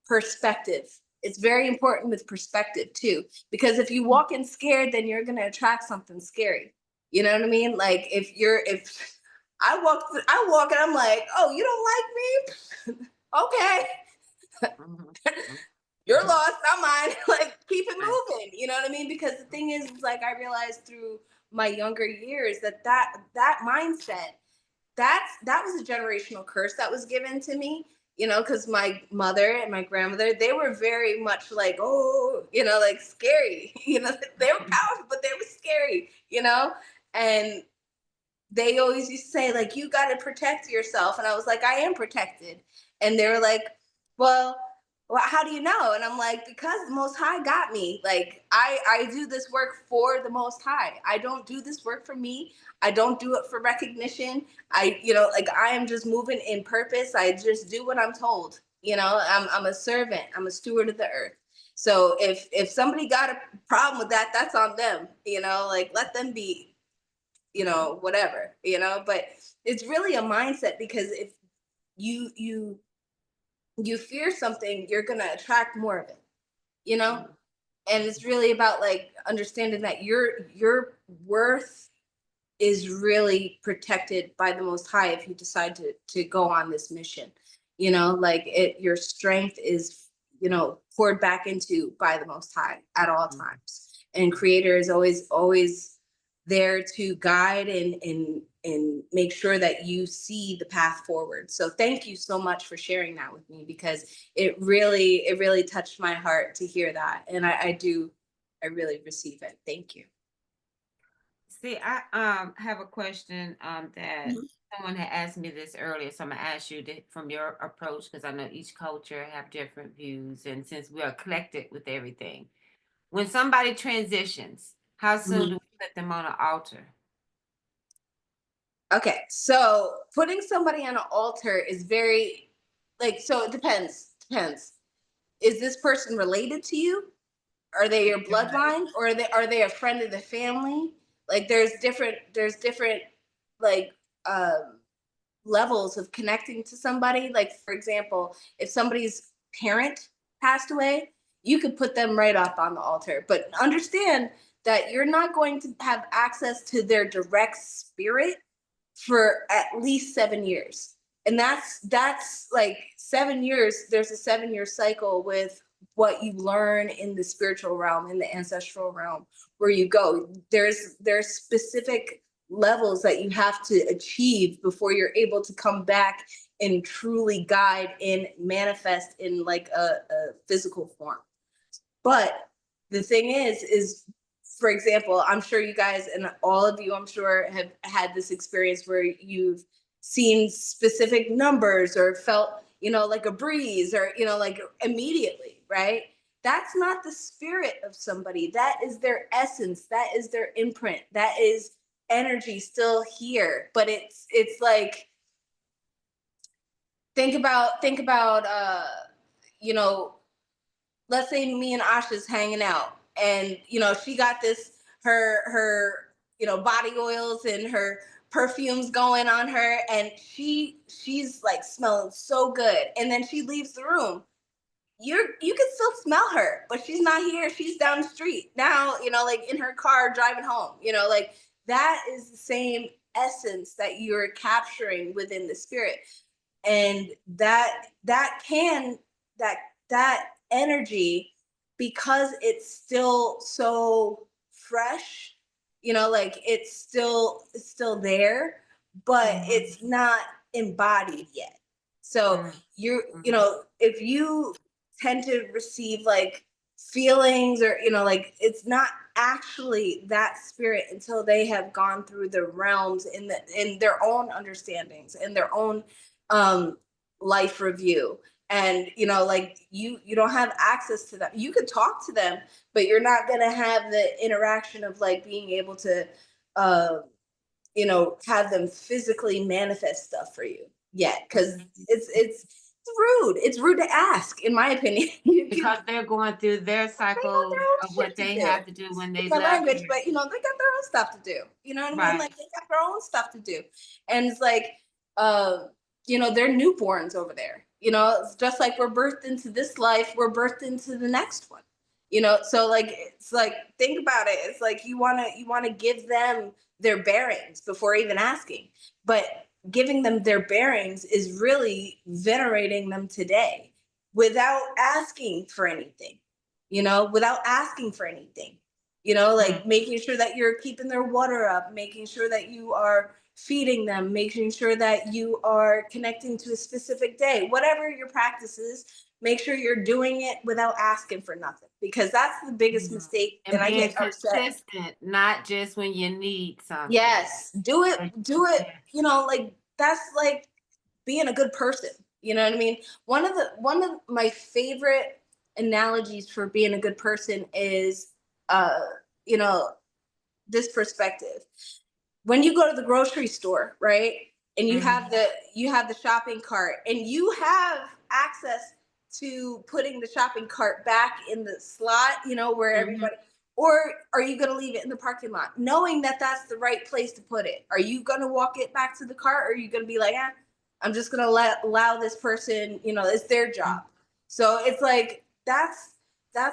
perspective. It's very important with perspective too, because if you walk in scared, then you're going to attract something scary. You know what I mean? Like if I walk and I'm like, oh, you don't like me? Okay, Mhm. you're lost, not mine. Like keep it Right. moving. You know what I mean? Because the thing is like I realized through my younger years that mindset that was a generational curse that was given to me, because my mother and my grandmother, they were very much like, oh, like scary. They were powerful, but they were scary, and they always used to say like, you got to protect yourself, and I was like, I am protected. And they were like, well, how do you know? And I'm like, because the Most High got me. Like I do this work for the Most High. I don't do this work for me. I don't do it for recognition. Like I am just moving in purpose. I just do what I'm told. I'm a servant. I'm a steward of the earth. So if somebody got a problem with that, that's on them. Like let them be, whatever, but it's really a mindset, because if you fear something, you're gonna attract more of it, and it's really about like understanding that your worth is really protected by the Most High if you decide to go on this mission. Like your strength is poured back into by the Most High at all times, and Creator is always there to guide and make sure that you see the path forward. So thank you so much for sharing that with me, because it really touched my heart to hear that, and I really receive it. Thank you. See, I have a question that someone had asked me this earlier, so I'm gonna ask you from your approach, because I know each culture have different views, and since we are collected with everything, when somebody transitions, how soon do we put them on an altar? Okay, so putting somebody on an altar is very, like, so it depends. Is this person related to you? Are they your bloodline, or are they a friend of the family? Like there's different like levels of connecting to somebody. Like for example, if somebody's parent passed away, you could put them right up on the altar. But understand that you're not going to have access to their direct spirit for at least 7 years. And that's like 7 years. There's a 7 year cycle with what you learn in the spiritual realm, in the ancestral realm, where you go. There's specific levels that you have to achieve before you're able to come back and truly guide and manifest in like a physical form. But the thing is, for example, I'm sure you guys and all of you, I'm sure, have had this experience where you've seen specific numbers or felt, like a breeze or, like immediately, right? That's not the spirit of somebody. That is their essence. That is their imprint. That is energy still here. But it's like, think about you know let's say me and Asha's hanging out, and she got this her body oils and her perfumes going on her, and she's like smelling so good, and then she leaves the room. You can still smell her, but she's not here. She's down the street now, like in her car driving home. Like that is the same essence that you're capturing within the spirit, and that energy because it's still so fresh, like it's still there, but it's not embodied yet. So if you tend to receive like feelings, or like, it's not actually that spirit until they have gone through the realms in their own understandings, in their own life review. And like, you don't have access to them. You could talk to them, but you're not going to have the interaction of like being able to have them physically manifest stuff for you yet, because it's rude. It's rude to ask, in my opinion. Because they're going through their cycle of what they have to do when they my left. language, but they got their own stuff to do. You know what I mean? Like, they got their own stuff to do, and it's like, they're newborns over there. It's just like we're birthed into this life, we're birthed into the next one. So like, it's like, think about it. It's like you wanna give them their bearings before even asking, but giving them their bearings is really venerating them today without asking for anything. Without asking for anything. Like making sure that you're keeping their water up, making sure that you are feeding them, making sure that you are connecting to a specific day, whatever your practice is, make sure you're doing it without asking for nothing, because that's the biggest mistake. And I being get upset. consistent, not just when you need something. Yes, do it. Like, that's like being a good person. You know what I mean? One of my favorite analogies for being a good person is, you know, this perspective. When you go to the grocery store, right? And you have the shopping cart, and you have access to putting the shopping cart back in the slot, where everybody, or are you going to leave it in the parking lot knowing that that's the right place to put it? Are you going to walk it back to the cart, or are you going to be like, I'm just going to allow this person, it's their job. So it's like, that's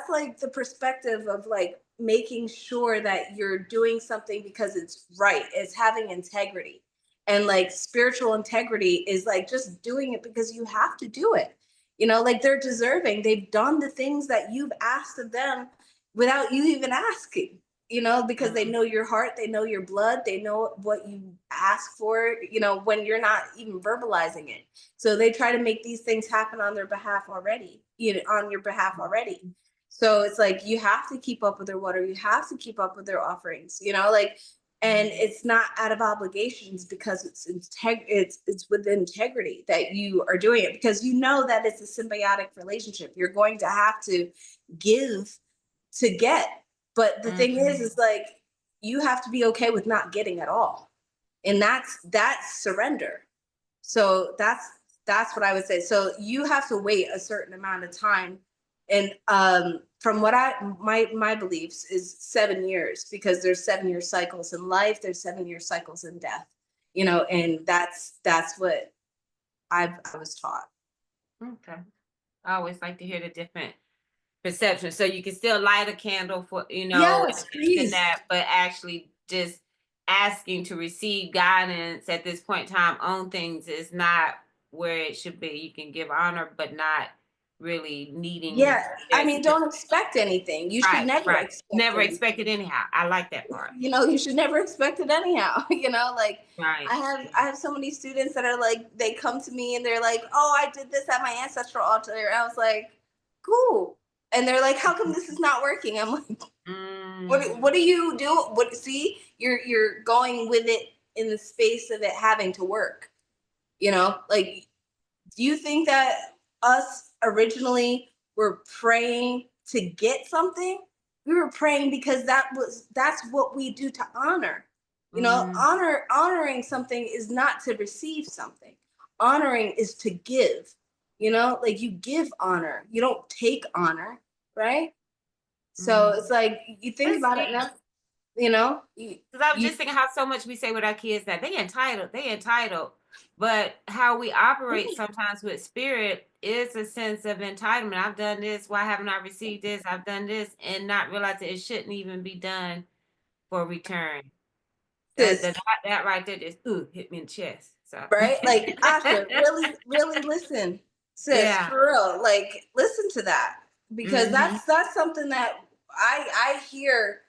like the perspective of like making sure that you're doing something because it's right. It's having integrity. And like, spiritual integrity is like just doing it because you have to do it. Like, they're deserving. They've done the things that you've asked of them without you even asking, because they know your heart, they know your blood, they know what you ask for, when you're not even verbalizing it. So they try to make these things happen on their behalf already, on your behalf already. So it's like, you have to keep up with their water, you have to keep up with their offerings, like, and it's not out of obligations, because it's with integrity that you are doing it, because that it's a symbiotic relationship. You're going to have to give to get. But the thing is like, you have to be okay with not getting at all. And that's surrender. So that's what I would say. So you have to wait a certain amount of time. And from what my beliefs is 7 years, because there's 7-year cycles in life, there's 7-year cycles in death, and that's what I was taught. Okay. I always like to hear the different perceptions. So you can still light a candle for, Yes, please. that, but actually just asking to receive guidance at this point in time on things is not where it should be. You can give honor, but not really needing. Yeah, I mean, don't expect anything. You should never expect it anyhow. I like that part. You should never expect it anyhow. Like, right. I have so many students that are like, they come to me and they're like, oh, I did this at my ancestral altar. And I was like, cool. And they're like, how come this is not working? I'm like, what do you do? See, you're going with it in the space of it having to work. Like, do you think that us originally were praying to get something? We were praying because that's what we do to honor. Honoring something is not to receive something. Honoring is to give. Like, you give honor, you don't take honor, right? So it's like, you think about it now. Because I was just thinking how so much we say with our kids that they entitled, but how we operate sometimes with spirit is a sense of entitlement. I've done this. Why haven't I received this? I've done this, and not realizing it shouldn't even be done for return. That right there just hit me in the chest. So right, like, Asha, really listen, sis, for real. Like, listen to that. because that's something that I hear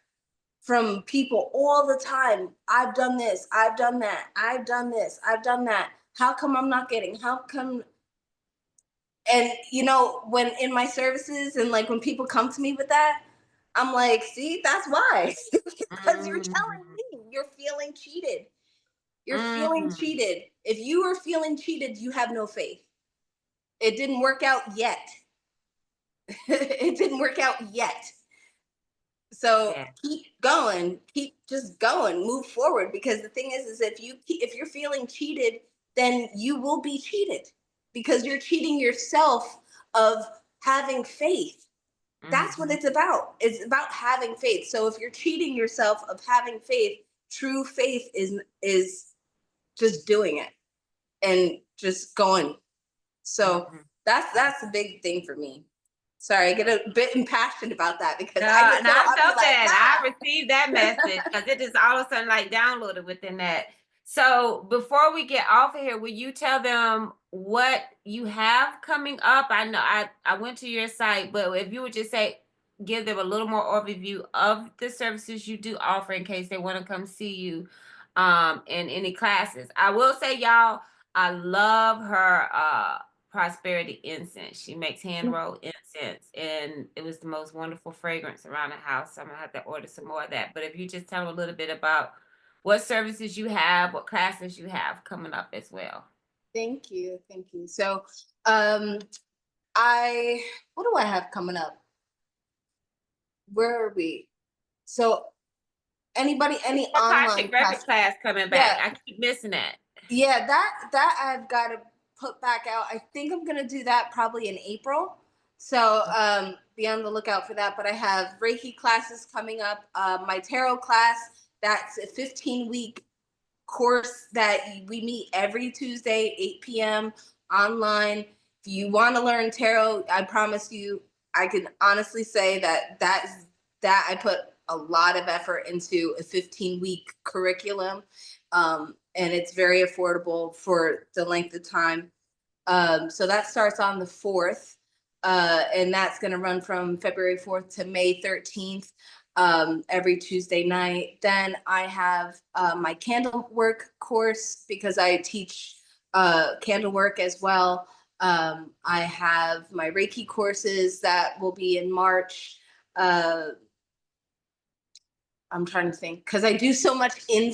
from people all the time. I've done this, I've done that, I've done this, I've done that. How come I'm not getting? How come? And you know, when in my services and like when people come to me with that, I'm like, see, that's why. Because you're telling me you're feeling cheated. You're feeling cheated. If you are feeling cheated, you have no faith. It didn't work out yet. It didn't work out yet. So keep going, keep just going, move forward. Because the thing is if you're feeling cheated, then you will be cheated because you're cheating yourself of having faith. That's what it's about. It's about having faith. So if you're cheating yourself of having faith, true faith is just doing it and just going. So that's a big thing for me. Sorry, I get a bit impassioned about that because I felt that. I received that message because it just all of a sudden like downloaded within that. So before we get off of here, will you tell them what you have coming up? I know I went to your site, but if you would just say, give them a little more overview of the services you do offer in case they want to come see you in any classes. I will say, y'all, I love her prosperity incense. She makes hand rolled incense, and it was the most wonderful fragrance around the house. So I'm gonna have to order some more of that. But if you just tell them a little bit about what services you have, what classes you have coming up as well. Thank you. So what do I have coming up? Where are we? So any online class coming back? I keep missing that. Yeah, that I've got to put back out. I think I'm gonna do that probably in April. So be on the lookout for that. But I have Reiki classes coming up. My tarot class, that's a 15-week course that we meet every Tuesday, 8 p.m. online. If you want to learn tarot, I promise you, I can honestly say that I put a lot of effort into a 15-week curriculum. And it's very affordable for the length of time. So that starts on the 4th, and that's going to run from February 4th to May 13th, every Tuesday night. Then I have my candle work course because I teach candle work as well. I have my Reiki courses that will be in March. I'm trying to think because I do so much in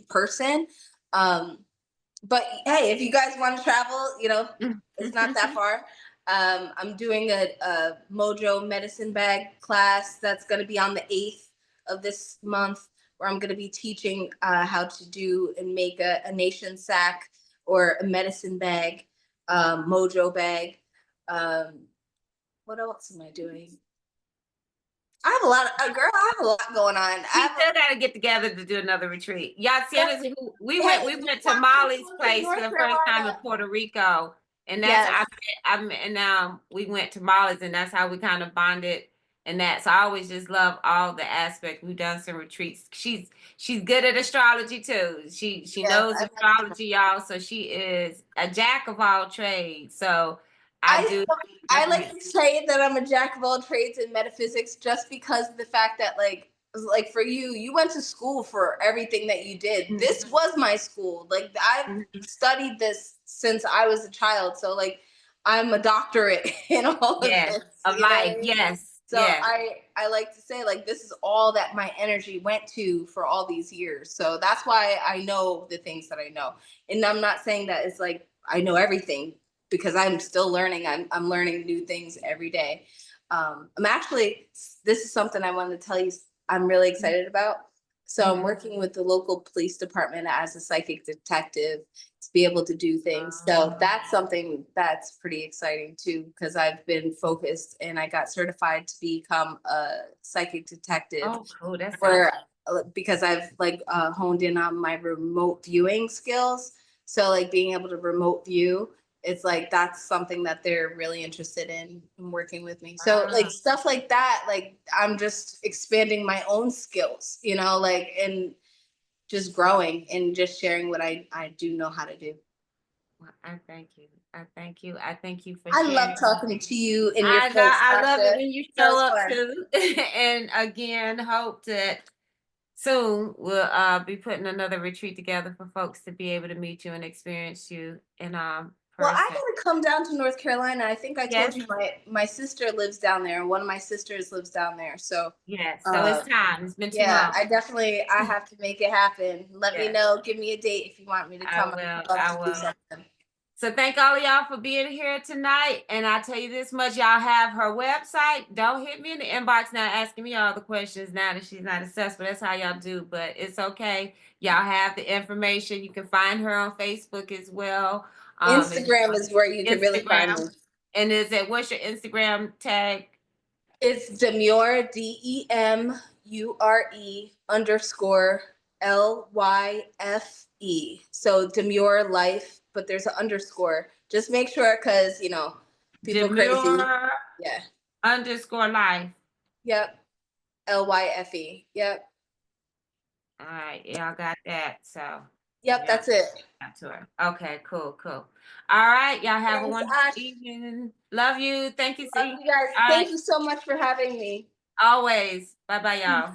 person. But hey, if you guys want to travel, you know, it's not that far. I'm doing a Mojo medicine bag class that's going to be on the 8th of this month, where I'm going to be teaching how to do and make a nation sack or a medicine bag, Mojo bag. What else am I doing? I have a lot going on. We still got to get together to do another retreat. Y'all, Sienna's, we went to Molly's place for the first time in Puerto Rico, and that's we went to Molly's, and that's how we kind of bonded. And that, so I always just love all the aspects. We've done some retreats. She's good at astrology too. She knows astrology, y'all. So she is a jack of all trades. So I like to say that I'm a jack of all trades in metaphysics, just because of the fact that like for you went to school for everything that you did. This was my school. Like I've studied this since I was a child. So like I'm a doctorate in all of this. Of life. Yes. So I like to say like this is all that my energy went to for all these years. So that's why I know the things that I know. And I'm not saying that it's like I know everything, because I'm still learning. I'm learning new things every day. This is something I wanted to tell you I'm really excited about. So I'm working with the local police department as a psychic detective to be able to do things. So that's something that's pretty exciting too, because I've been focused and I got certified to become a psychic detective. Oh, cool. That's because I've honed in on my remote viewing skills. So like being able to remote view, it's like that's something that they're really interested in working with me. So like stuff like that, like I'm just expanding my own skills, you know, like, and just growing and just sharing what I do know how to do. Well, I thank you. I thank you. I thank you for I sharing. love talking to you and your folks, I love it Asha. when you That show was up fun. too. And again, hope that soon we'll be putting another retreat together for folks to be able to meet you and experience you in Well, I person. gotta come down to North Carolina. I think I told Yes. you my sister lives down there. One of my sisters lives down there. So Yes. So it's time. It's been too yeah, long. I have to make it happen. Let me Yes. know. Give me a date if you want me to come. I will. I'd love I to will. do something. So thank all of y'all for being here tonight. And I'll tell you this much, y'all have her website. Don't hit me in the inbox now asking me all the questions now that she's not accessible. That's how y'all do, but it's okay. Y'all have the information. You can find her on Facebook as well. Instagram is where you can really find me. And is it, what's your Instagram tag? It's Demure, DEMURE _LYFE. So Demure Life, but there's an underscore. Just make sure, because people crazy. Demure Yeah. _life. Yep. LYFE. Yep. All right, y'all got that. So Yep, yeah. that's it. To her. Okay, cool. All right, y'all have a wonderful Ash. evening. Love you. Thank you, Love C. you guys. All Thank right. you so much for having me. Always. Bye-bye, y'all.